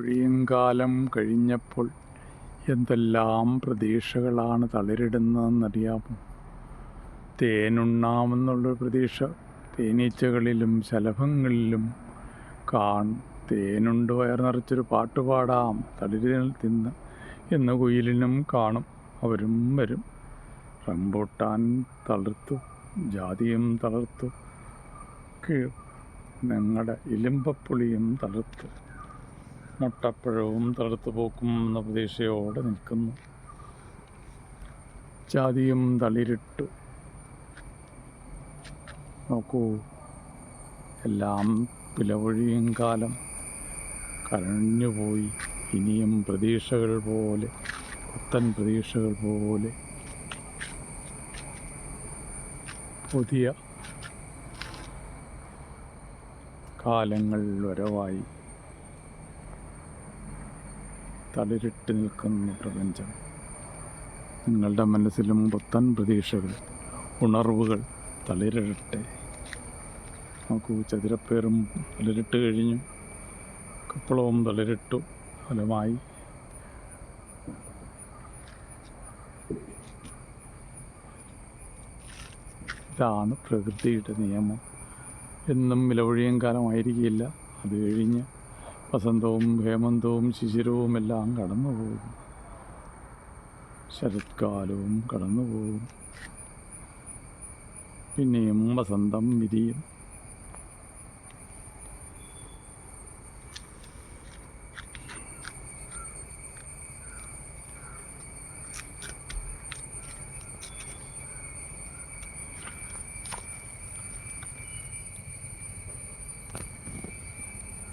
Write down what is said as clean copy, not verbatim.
ഒഴിയങ്കാലം കഴിഞ്ഞപ്പോൾ എന്തെല്ലാം പ്രതീക്ഷകളാണ് തളിരിടുന്നതെന്നറിയാമോ? തേനുണ്ണാമെന്നുള്ളൊരു പ്രതീക്ഷ തേനീച്ചകളിലും ശലഭങ്ങളിലും കാണും. തേനുണ്ട് വയർ നിറച്ചൊരു പാട്ടുപാടാം തളിരിൽ തിന്ന് എന്ന് കുയിലിനും കാണും. അവരും വരും. റംബൂട്ടാൻ തളിർത്തു, ജാതിയും തളിർത്തു, ഞങ്ങളുടെ ഇലിമ്പപ്പുളിയും തളിർത്തു, മുട്ടപ്പഴവും തളിർത്തു പോക്കും എന്ന പ്രതീക്ഷയോടെ നിൽക്കുന്നു. ജാതിയും തളിരിട്ടു. നോക്കൂ, എല്ലാം പിലവൊഴിയും കാലം കഴിഞ്ഞുപോയി. ഇനിയും പ്രതീക്ഷകൾ പോലെ, പുത്തൻ പ്രതീക്ഷകൾ പോലെ പുതിയ കാലങ്ങൾ വരവായി. തളിരിട്ട് നിൽക്കുന്ന പ്രപഞ്ചം. നിങ്ങളുടെ മനസ്സിലും പുത്തൻ പ്രതീക്ഷകൾ, ഉണർവുകൾ തളിരിടട്ടെ. നോക്കൂ, ചതുരപ്പേറും തളിരിട്ട് കഴിഞ്ഞു. കപ്പളവും തളിരിട്ടു. ഫലമായി ഇതാണ് പ്രകൃതിയുടെ നിയമം. എന്നും വിലവൊഴിയും കാലമായിരിക്കില്ല. അത് കഴിഞ്ഞ് വസന്തവും ഹേമന്തവും ശിശിരവും എല്ലാം കടന്നു പോകും. ശരത്കാലവും കടന്നു പോകും. പിന്നെയും വസന്തം വിരിയും.